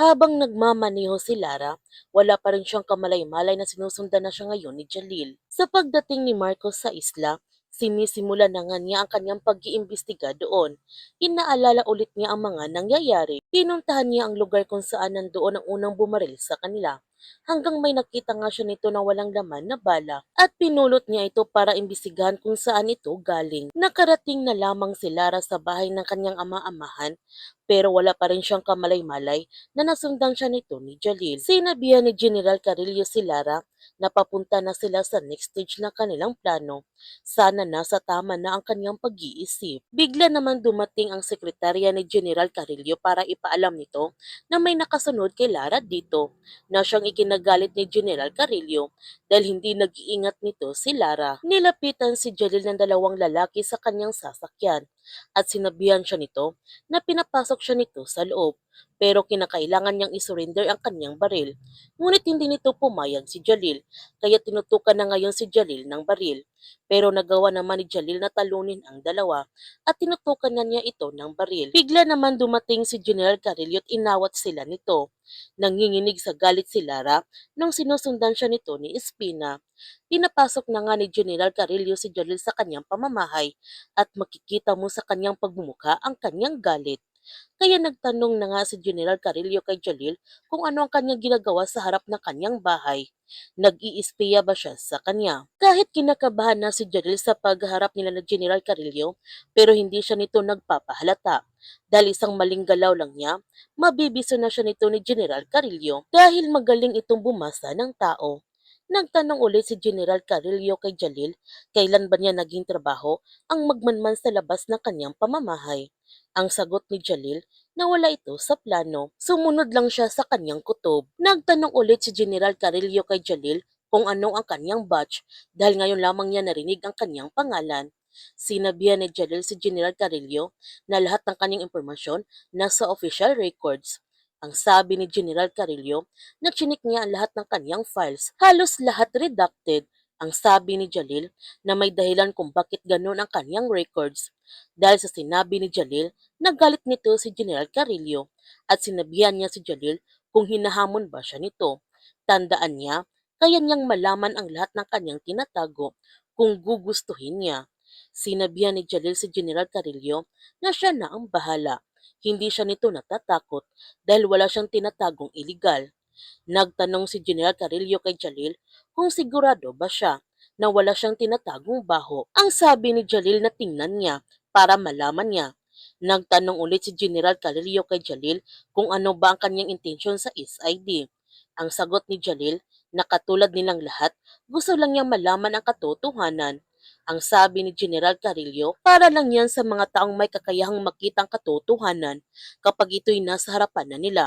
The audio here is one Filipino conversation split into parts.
Habang nagmamaneho si Lara, wala pa rin siyang kamalay-malay na sinusundan na siya ngayon ni Jalil. Sa pagdating ni Marcos sa isla, sinisimula na nga niya ang kanyang pag-iimbestiga doon. Inaalala ulit niya ang mga nangyayari. Pinuntahan niya ang lugar kung saan nandoon ang unang bumaril sa kanila. Hanggang may nakita nga siya nito na walang laman na bala at pinulot niya ito para imbestigahan kung saan ito galing. Nakarating na lamang si Lara sa bahay ng kanyang ama-amahan pero wala pa rin siyang kamalay-malay na nasundan siya nito ni Jalil. Sinabihan ni General Carillo si Lara na papunta na sila sa next stage ng kanilang plano. Sana nasa tama na ang kanyang pag-iisip. Bigla naman dumating ang sekretarya ni General Carillo para ipaalam nito na may nakasunod kay Lara dito, na siyang ikinagalit ni General Carillo dahil hindi nag-iingat nito si Lara. Nilapitan si Jalil ng dalawang lalaki sa kanyang sasakyan at sinabihan siya nito na pinapasok siya nito sa loob pero kinakailangan niyang isurrender ang kanyang baril. Ngunit hindi nito pumayag si Jalil kaya tinutukan na ngayon si Jalil ng baril. Pero nagawa naman ni Jalil na talunin ang dalawa at tinutukan na niya ito ng baril. Bigla naman dumating si General Carillo at inawat sila nito. Nanginginig sa galit si Lara nung sinusundan siya nito ni Espina. Pinapasok na nga ni General Carillo si Jalil sa kanyang pamamahay at makikita mo sa kanyang pagmumukha ang kanyang galit. Kaya nagtanong na nga si General Carillo kay Jalil kung ano ang kanyang ginagawa sa harap ng kanyang bahay. Nag-iispiya ba siya sa kanya? Kahit kinakabahan na si Jalil sa pagharap nila ng General Carillo, pero hindi siya nito nagpapahalata. Dahil isang maling galaw lang niya, mabibiso na siya nito ni General Carillo dahil magaling itong bumasa ng tao. Nagtanong ulit si General Carillo kay Jalil kailan ba niya naging trabaho ang magmanman sa labas ng kanyang pamamahay. Ang sagot ni Jalil na wala ito sa plano. Sumunod lang siya sa kanyang kutob. Nagtanong ulit si General Carillo kay Jalil kung ano ang kanyang batch dahil ngayon lamang niya narinig ang kanyang pangalan. Sinabihan ni Jalil si General Carillo na lahat ng kanyang impormasyon nasa official records. Ang sabi ni General Carillo, nachinik niya ang lahat ng kanyang files. Halos lahat redacted. Ang sabi ni Jalil na may dahilan kung bakit ganun ang kanyang records. Dahil sa sinabi ni Jalil, nagalit nito si General Carillo at sinabihan niya si Jalil kung hinahamon ba siya nito. Tandaan niya, kaya niyang malaman ang lahat ng kanyang tinatago kung gugustuhin niya. Sinabihan ni Jalil si General Carillo na siya na ang bahala. Hindi siya nito natatakot dahil wala siyang tinatagong iligal. Nagtanong si General Carillo kay Jalil kung sigurado ba siya na wala siyang tinatagong baho. Ang sabi ni Jalil na tingnan niya para malaman niya. Nagtanong ulit si General Carillo kay Jalil kung ano ba ang kanyang intensyon sa SID. Ang sagot ni Jalil na katulad nilang lahat, gusto lang niyang malaman ang katotohanan. Ang sabi ni General Carillo, para lang yan sa mga taong may kakayahang makita ang katotohanan kapag ito'y nasa harapan na nila.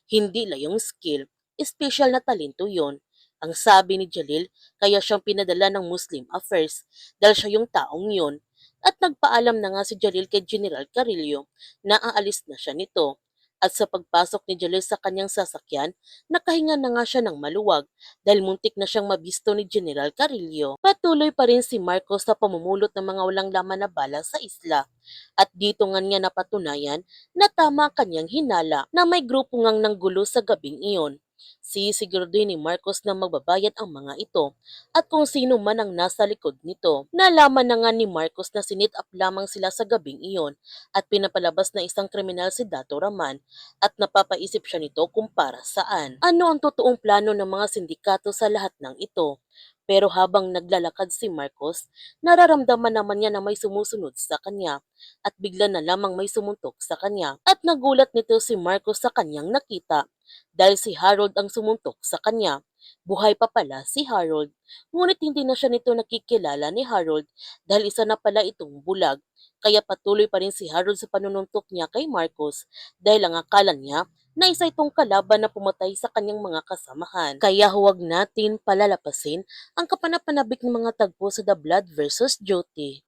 Hindi lang yung skill, special na talento yon. Ang sabi ni Jalil, kaya siyang pinadala ng Muslim Affairs dahil siya yung taong yon. At nagpaalam na nga si Jalil kay General Carillo na aalis na siya nito. At sa pagpasok ni Jalil sa kanyang sasakyan, nakahinga na nga siya ng maluwag dahil muntik na siyang mabisto ni General Carillo. Patuloy pa rin si Marcos sa pamumulot ng mga walang laman na bala sa isla. At dito nga niya napatunayan na tama ang kanyang hinala na may grupo ngang nanggulo sa gabing iyon. Sisiguraduhin ni Marcos na magbabayad ang mga ito at kung sino man ang nasa likod nito. Nalaman na nga ni Marcos na sinit up lamang sila sa gabing iyon at pinapalabas na isang kriminal si Dato Raman at napapaisip siya nito kung para saan. Ano ang totoong plano ng mga sindikato sa lahat ng ito? Pero habang naglalakad si Marcos, nararamdaman naman niya na may sumusunod sa kanya at bigla na lamang may sumuntok sa kanya at nagulat nito si Marcos sa kanyang nakita dahil si Harold ang sumuntok sa kanya. Buhay pa pala si Harold, ngunit hindi na siya nito nakikilala ni Harold dahil isa na pala itong bulag. Kaya patuloy pa rin si Harold sa panununtok niya kay Marcos dahil ang akala niya na isa itong kalaban na pumatay sa kanyang mga kasamahan. Kaya huwag natin palalapasin ang kapanapanabik ng mga tagpo sa The Blood versus Jyoti.